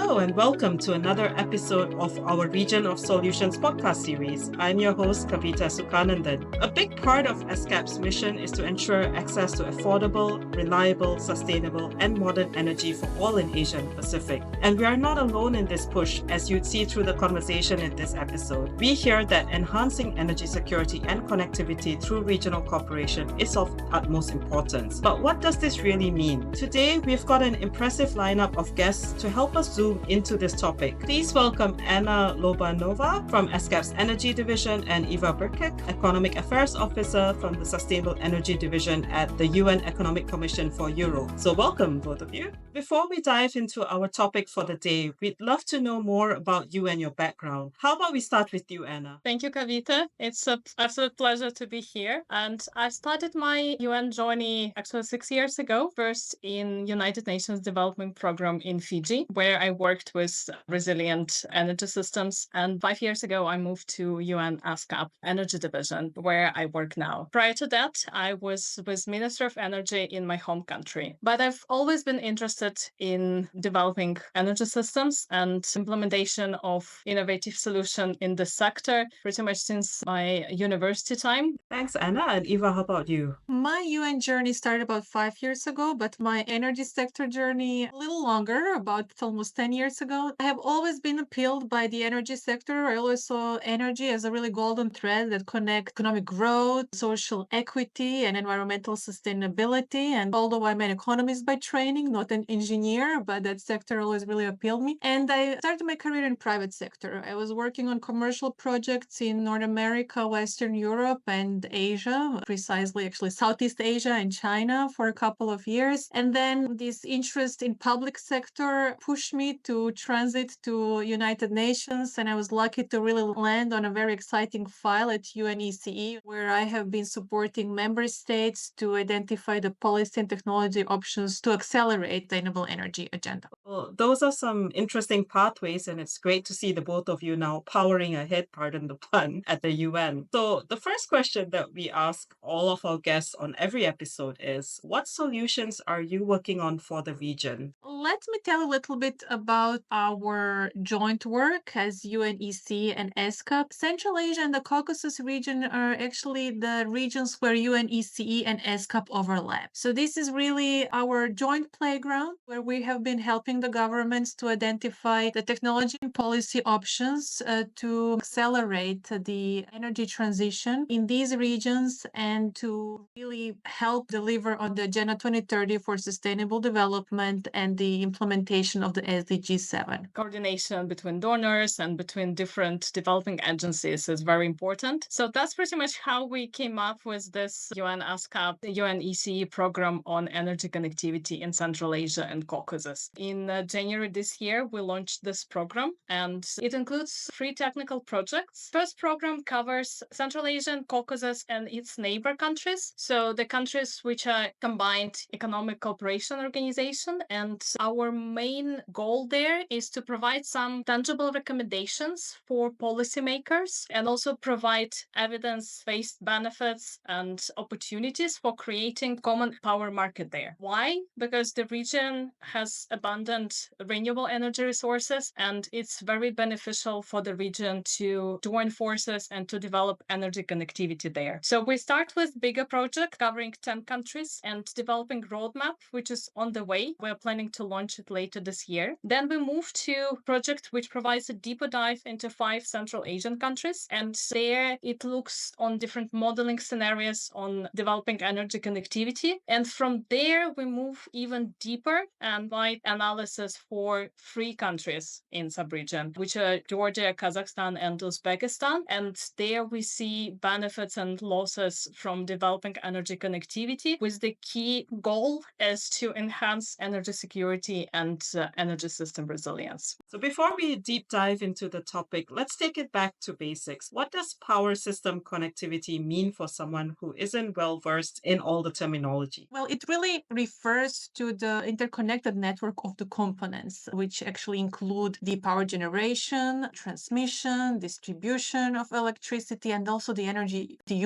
Hello and welcome to another episode of our Region of Solutions podcast series. I'm your host, Kavita Sukanandan. A big part of ESCAP's mission is to ensure access to affordable, reliable, sustainable, and modern energy for all in Asia and Pacific. And we are not alone in this push, as you'd see through the conversation in this episode. We hear that enhancing energy security and connectivity through regional cooperation is of utmost importance. But what does this really mean? Today, we've got an impressive lineup of guests to help us zoom into this topic. Please welcome Anna Lobanova from ESCAP's Energy Division and Eva Brkic, Economic Affairs Officer from the Sustainable Energy Division at the UN Economic Commission for Europe. So welcome, both of you. Before we dive into our topic for the day, we'd love to know more about you and your background. How about we start with you, Anna? Thank you, Kavita. It's an absolute pleasure to be here. And I started my UN journey actually 6 years ago, first in United Nations Development Program in Fiji, where I worked with resilient energy systems. And 5 years ago, I moved to UN ESCAP Energy Division, where I work now. Prior to that, I was with Minister of Energy in my home country. But I've always been interested in developing energy systems and implementation of innovative solutions in the sector pretty much since my university time. Thanks, Anna. And Eva, how about you? My UN journey started about 5 years ago, but my energy sector journey a little longer, about almost 10 years ago. I have always been appealed by the energy sector. I always saw energy as a really golden thread that connects economic growth, social equity, and environmental sustainability. And although I'm an economist by training, not an engineer, but that sector always really appealed me. And I started my career in private sector. I was working on commercial projects in North America, Western Europe, and Asia, precisely actually Southeast Asia and China for a couple of years. And then this interest in public sector pushed me to transit to United Nations. And I was lucky to really land on a very exciting file at UNECE, where I have been supporting member states to identify the policy and technology options to accelerate the renewable energy agenda. Well, those are some interesting pathways, and it's great to see the both of you now powering ahead, pardon the pun, at the UN. So the first question that we ask all of our guests on every episode is, what solutions are you working on for the region? Let me tell a little bit about our joint work as UNEC and ESCAP. Central Asia and the Caucasus region are actually the regions where UNECE and ESCAP overlap. So this is really our joint playground where we have been helping the governments to identify the technology and policy options to accelerate the energy transition in these regions and to really help deliver on the Agenda 2030 for sustainable development and the implementation of the SDG 7. Coordination between donors and between different developing agencies is very important. So that's pretty much how we came up with this UN ESCAP, the UNECE program on energy connectivity in Central Asia and Caucasus. In January this year, we launched this program, and it includes 3 technical projects. First program covers Central Asia and Caucasus and its neighbor countries. So the countries which are combined economic cooperation organization. And our main goal there is to provide some tangible recommendations for policymakers and also provide evidence-based benefits and opportunities for creating common power market there. Why? Because the region has abundant renewable energy resources, and it's very beneficial for the region to join forces and to develop energy connectivity there. So we start with bigger project covering 10 countries and developing roadmap, which is on the way. We're planning to launch it later this year. Then we move to project which provides a deeper dive into 5 Central Asian countries. And there it looks on different modeling scenarios on developing energy connectivity. And from there, we move even deeper and provide analysis for 3 countries in sub-region, which are Georgia, Kazakhstan, and Uzbekistan. And there we see benefits and losses from developing energy connectivity, with the key goal is to enhance energy security and energy system resilience. So before we deep dive into the topic, let's take it back to basics. What does power system connectivity mean for someone who isn't well versed in all the terminology? Well, it really refers to the interconnected network of the components, which actually include the power generation, transmission, distribution of electricity, and also the energy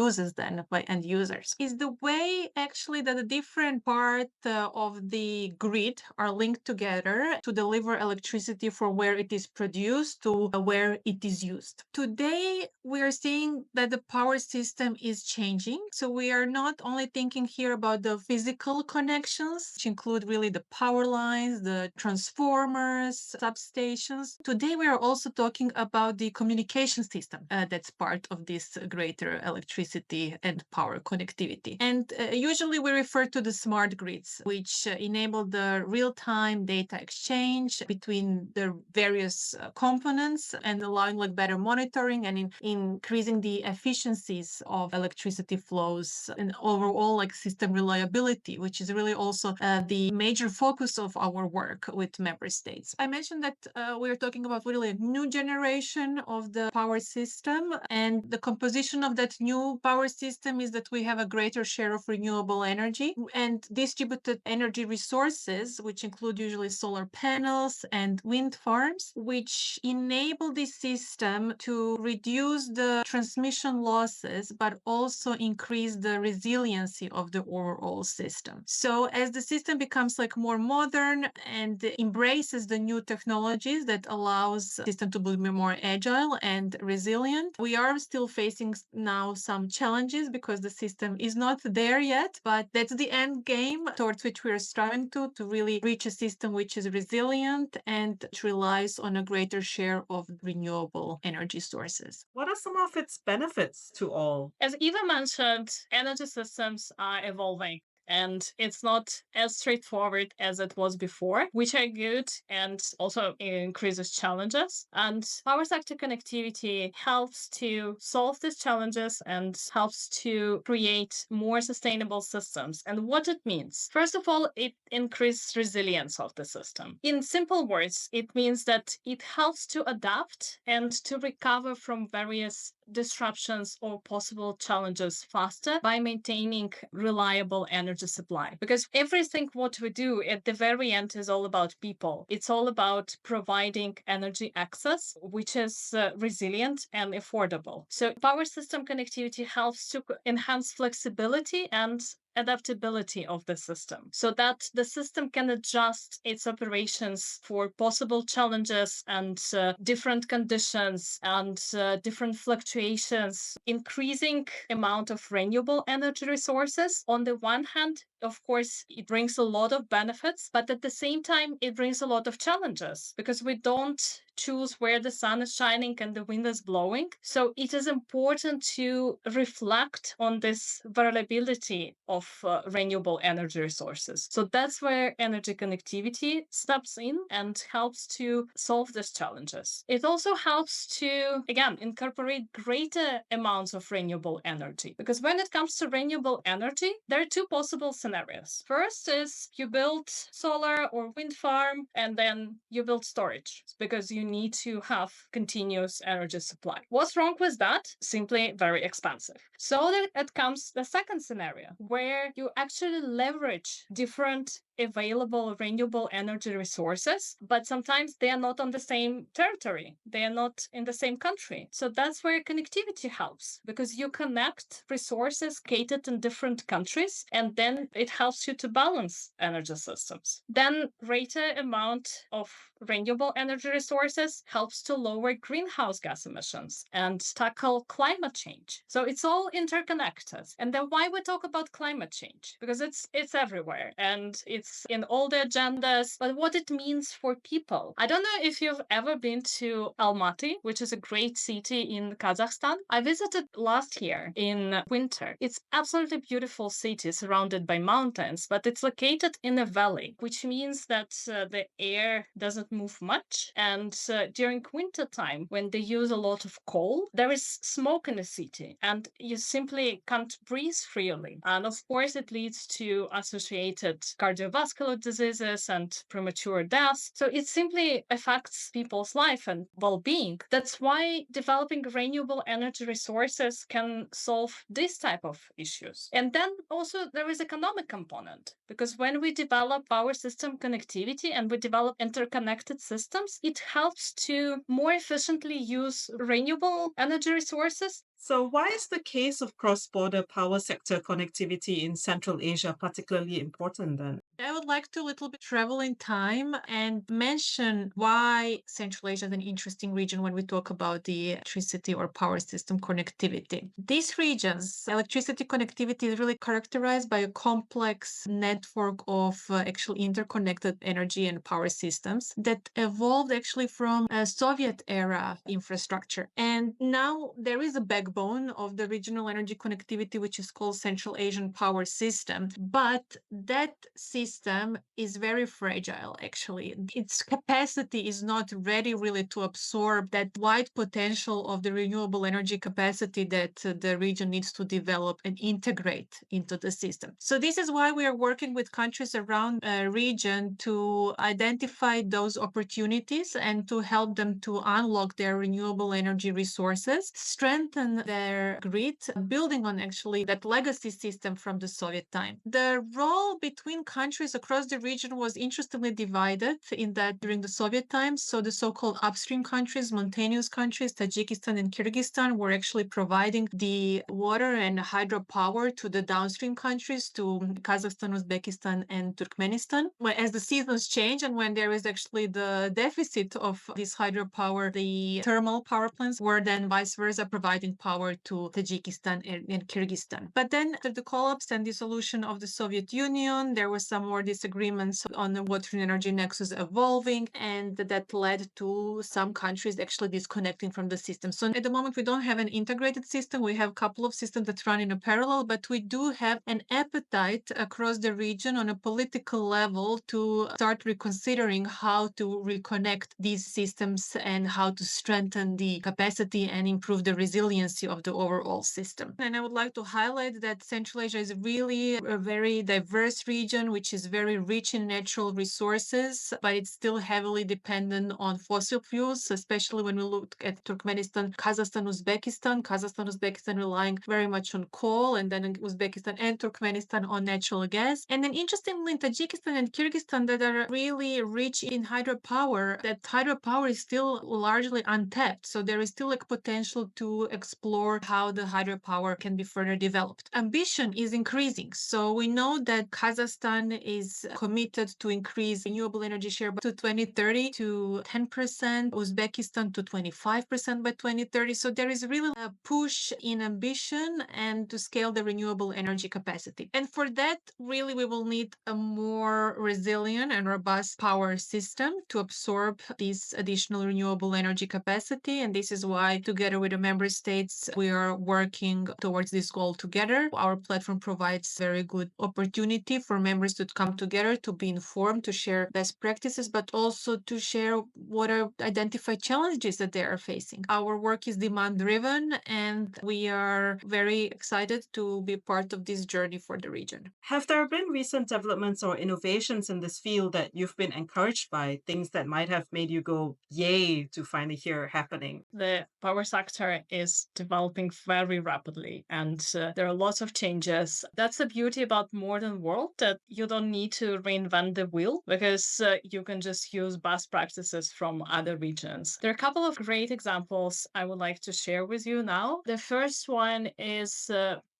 uses then by end users. Is the way actually that the different parts of the grid are linked together to deliver electricity from where it is produced to where it is used. Today, we are seeing that the power system is changing. So we are not only thinking here about the physical connections, which include really the power lines, the transformers, substations. Today, we are also talking about the communication system that's part of this greater electricity and power connectivity. And usually we refer to the smart grids, which enable the real-time data exchange between the various components and allowing like better monitoring and increasing the efficiencies of electricity flows and overall like system reliability, which is really also the major focus of our work with member states. I mentioned that we're talking about really a new generation of the power system, and the composition of that new power system is that we have a greater share of renewable energy and distributed energy resources, which include usually solar panels and wind farms, which enable this system to reduce the transmission losses, but also increase the resiliency of the overall system. So as the system becomes like more modern and embraces the new technologies that allows the system to be more agile and resilient, we are still facing now some challenges because the system is not there yet, but that's the end game towards which we are striving to really reach a system which is resilient and which relies on a greater share of renewable energy sources. What are some of its benefits to all? As Eva mentioned, energy systems are evolving. And it's not as straightforward as it was before, which are good and also increases challenges. And power sector connectivity helps to solve these challenges and helps to create more sustainable systems. And what it means, first of all, it increases resilience of the system. In simple words, it means that it helps to adapt and to recover from various disruptions or possible challenges faster by maintaining reliable energy supply. Because everything what we do at the very end is all about people. It's all about providing energy access, which is resilient and affordable. So power system connectivity helps to enhance flexibility and adaptability of the system so that the system can adjust its operations for possible challenges and different conditions and different fluctuations, increasing amount of renewable energy resources. On the one hand, of course, it brings a lot of benefits, but at the same time, it brings a lot of challenges because we don't choose where the sun is shining and the wind is blowing. So it is important to reflect on this variability of renewable energy resources. So that's where energy connectivity steps in and helps to solve these challenges. It also helps to, again, incorporate greater amounts of renewable energy, because when it comes to renewable energy, there are two possible scenarios. First is you build solar or wind farm and then you build storage because you need to have continuous energy supply. What's wrong with that? Simply very expensive. So that it comes the second scenario where you actually leverage different available renewable energy resources, but sometimes they are not on the same territory. They are not in the same country. So that's where connectivity helps, because you connect resources catered in different countries, and then it helps you to balance energy systems. Then greater amount of renewable energy resources helps to lower greenhouse gas emissions and tackle climate change. So it's all interconnected. And then why we talk about climate change? Because it's everywhere and it's in all the agendas, but what it means for people. I don't know if you've ever been to Almaty, which is a great city in Kazakhstan. I visited last year in winter. It's absolutely beautiful city surrounded by mountains, but it's located in a valley, which means that the air doesn't move much. And during winter time, when they use a lot of coal, there is smoke in the city and you simply can't breathe freely. And of course, it leads to associated cardiovascular cardiovascular diseases and premature deaths. So it simply affects people's life and well-being. That's why developing renewable energy resources can solve this type of issues. And then also there is economic component, because when we develop power system connectivity and we develop interconnected systems, it helps to more efficiently use renewable energy resources. So, why is the case of cross-border power sector connectivity in Central Asia particularly important then? I would like to a little bit travel in time and mention why Central Asia is an interesting region when we talk about the electricity or power system connectivity. These regions, electricity connectivity is really characterized by a complex network of actually interconnected energy and power systems that evolved actually from a Soviet era infrastructure. And now there is a backbone of the regional energy connectivity, which is called Central Asian Power System. But that system is very fragile, actually. Its capacity is not ready really to absorb that wide potential of the renewable energy capacity that the region needs to develop and integrate into the system. So this is why we are working with countries around the region to identify those opportunities and to help them to unlock their renewable energy resources, strengthen their grid, building on actually that legacy system from the Soviet time. The role between countries across the region was interestingly divided in that during the Soviet times, so the so-called upstream countries, mountainous countries, Tajikistan and Kyrgyzstan, were actually providing the water and hydropower to the downstream countries, to Kazakhstan, Uzbekistan, and Turkmenistan. As the seasons change and when there is actually the deficit of this hydropower, the thermal power plants were then vice versa providing power to Tajikistan and Kyrgyzstan. But then after the collapse and dissolution of the Soviet Union, there was some more disagreements on the water and energy nexus evolving, and that led to some countries actually disconnecting from the system. So at the moment, we don't have an integrated system. We have a couple of systems that run in a parallel, but we do have an appetite across the region on a political level to start reconsidering how to reconnect these systems and how to strengthen the capacity and improve the resiliency of the overall system. And I would like to highlight that Central Asia is really a very diverse region, which is very rich in natural resources, but it's still heavily dependent on fossil fuels, especially when we look at Turkmenistan, Kazakhstan, Uzbekistan relying very much on coal, and then Uzbekistan and Turkmenistan on natural gas. And then interestingly, in Tajikistan and Kyrgyzstan that are really rich in hydropower, that hydropower is still largely untapped. So there is still a potential to explore how the hydropower can be further developed. Ambition is increasing. So we know that Kazakhstan is committed to increase renewable energy share to 2030 to 10%, Uzbekistan to 25% by 2030. So there is really a push in ambition and to scale the renewable energy capacity. And for that, really, we will need a more resilient and robust power system to absorb this additional renewable energy capacity. And this is why, together with the member states, we are working towards this goal together. Our platform provides very good opportunity for members to come together, to be informed, to share best practices, but also to share what are identified challenges that they are facing. Our work is demand driven, and we are very excited to be part of this journey for the region. Have there been recent developments or innovations in this field that you've been encouraged by, things that might have made you go, yay, to finally hear happening? The power sector is developing very rapidly, and there are lots of changes. That's the beauty about modern world, that you don't need to reinvent the wheel, because you can just use best practices from other regions. There are a couple of great examples I would like to share with you now. The first one is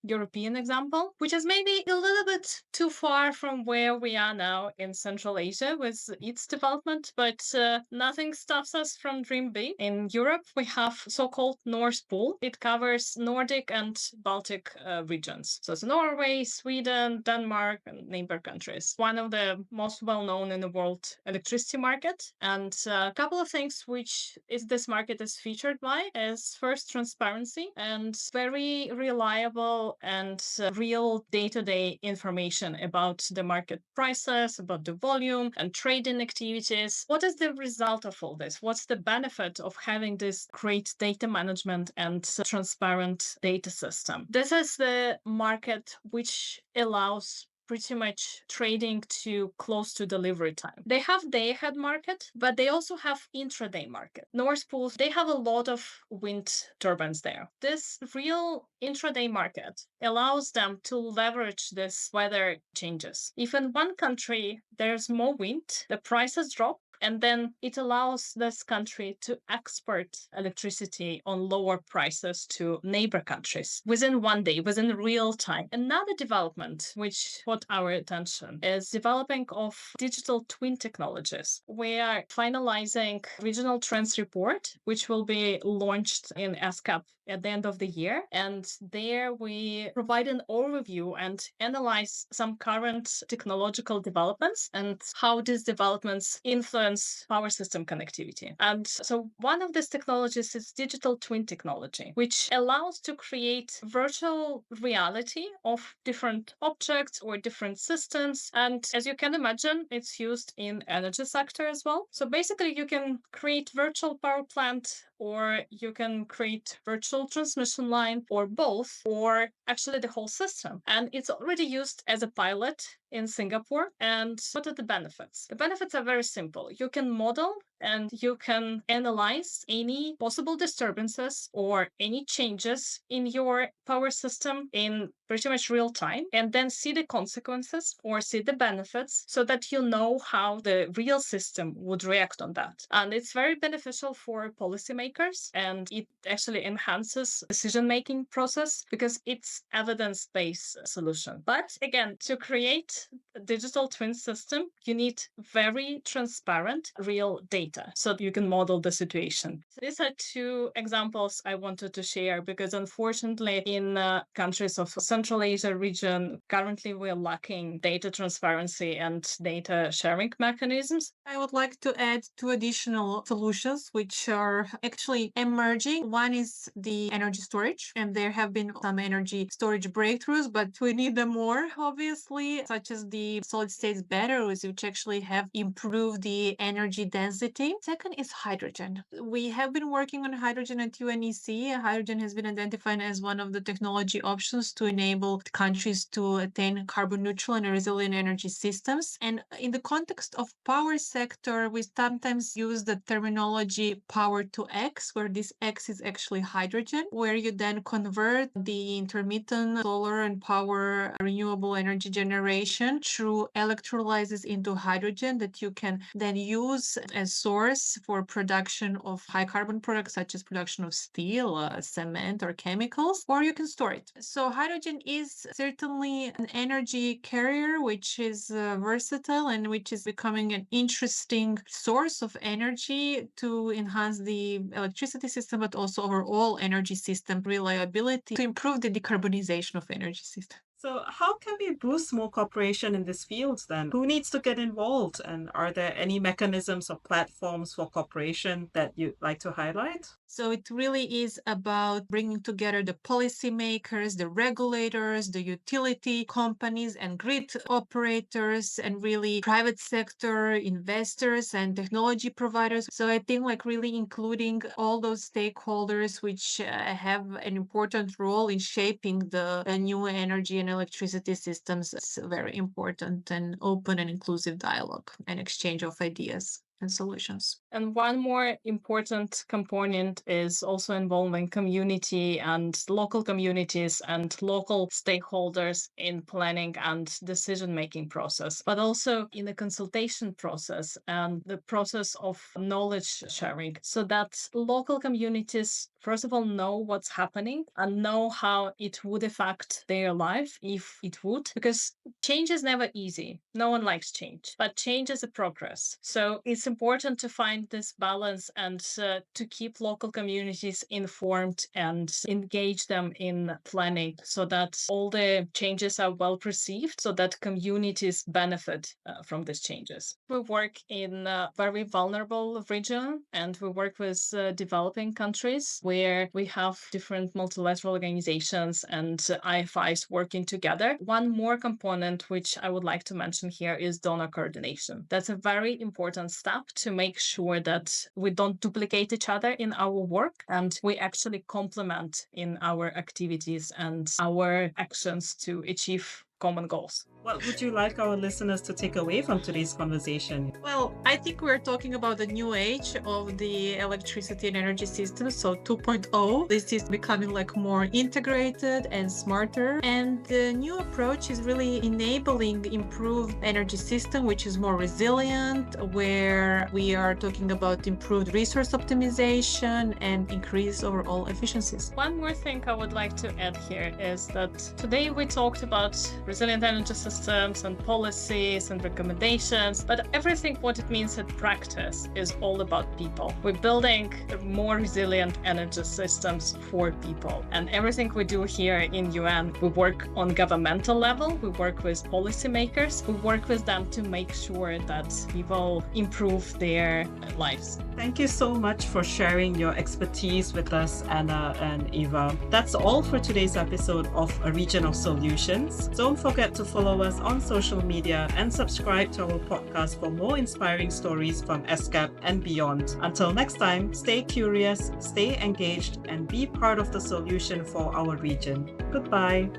European example, which is maybe a little bit too far from where we are now in Central Asia with its development, but nothing stops us from dream big. In Europe, we have so-called North Pool. It covers Nordic and Baltic regions. So it's Norway, Sweden, Denmark, and neighbor countries. One of the most well-known in the world electricity market. And a couple of things which this market is featured by is first transparency and very reliable and real day-to-day information about the market prices, about the volume and trading activities. What is the result of all this? What's the benefit of having this great data management and transparent data system? This is the market which allows pretty much trading to close to delivery time. They have day ahead market, but they also have intraday market. North Pole, they have a lot of wind turbines there. This real intraday market allows them to leverage this weather changes. If in one country there's more wind, the prices drop, and then it allows this country to export electricity on lower prices to neighbor countries within one day, within real time. Another development which caught our attention is developing of digital twin technologies. We are finalizing regional trends report, which will be launched in ESCAP at the end of the year. And there we provide an overview and analyze some current technological developments and how these developments influence power system connectivity. And so one of these technologies is digital twin technology, which allows to create virtual reality of different objects or different systems. And as you can imagine, it's used in energy sector as well. So basically you can create virtual power plant, or you can create virtual transmission line, or both, or actually the whole system. And it's already used as a pilot in Singapore. And what are the benefits? The benefits are very simple. You can model and you can analyze any possible disturbances or any changes in your power system in pretty much real time, and then see the consequences or see the benefits so that you know how the real system would react on that. And it's very beneficial for policymakers, and it actually enhances decision-making process because it's evidence-based solution. But again, to create a digital twin system, you need very transparent real data so you can model the situation. So these are two examples I wanted to share because unfortunately in countries of Central Asia region, currently we're lacking data transparency and data sharing mechanisms. I would like to add two additional solutions which are actually emerging. One is the energy storage, and there have been some energy storage breakthroughs, but we need them more, obviously, such as the solid state batteries, which actually have improved the energy density. Second is hydrogen. We have been working on hydrogen at UNECE. Hydrogen has been identified as one of the technology options to enable countries to attain carbon neutral and resilient energy systems. And in the context of power sector, we sometimes use the terminology power to X, where this X is actually hydrogen, where you then convert the intermittent solar and power renewable energy generation through electrolysis into hydrogen that you can then use as source for production of high carbon products such as production of steel, cement, or chemicals, or you can store it. So hydrogen is certainly an energy carrier which is versatile and which is becoming an interesting source of energy to enhance the electricity system, but also overall energy system reliability to improve the decarbonization of energy system. So how can we boost more cooperation in this field then? Who needs to get involved? And are there any mechanisms or platforms for cooperation that you'd like to highlight? So it really is about bringing together the policymakers, the regulators, the utility companies and grid operators, and really private sector investors and technology providers. So I think like really including all those stakeholders which have an important role in shaping the new energy and electricity systems is very important, and open and inclusive dialogue and exchange of ideas and solutions. And one more important component is also involving community and local communities and local stakeholders in planning and decision-making process, but also in the consultation process and the process of knowledge sharing, so that local communities, first of all, know what's happening and know how it would affect their life if it would, because change is never easy. No one likes change, but change is a progress. So it's important to find this balance and to keep local communities informed and engage them in planning so that all the changes are well perceived, so that communities benefit from these changes. We work in a very vulnerable region, and we work with developing countries where we have different multilateral organizations and IFIs working together. One more component which I would like to mention here is donor coordination. That's a very important step to make sure that we don't duplicate each other in our work, and we actually complement in our activities and our actions to achieve common goals. What would you like our listeners to take away from today's conversation? Well, I think we're talking about the new age of the electricity and energy system. So 2.0, this is becoming like more integrated and smarter. And the new approach is really enabling improved energy system, which is more resilient, where we are talking about improved resource optimization and increased overall efficiencies. One more thing I would like to add here is that today we talked about resilient energy systems and policies and recommendations, but everything what it means in practice is all about people. We're building more resilient energy systems for people. And everything we do here in UN, we work on governmental level, we work with policymakers, we work with them to make sure that people improve their lives. Thank you so much for sharing your expertise with us, Anna and Eva. That's all for today's episode of A Region of Solutions. Don't forget to follow us on social media and subscribe to our podcast for more inspiring stories from ESCAP and beyond. Until next time, stay curious, stay engaged, and be part of the solution for our region. Goodbye.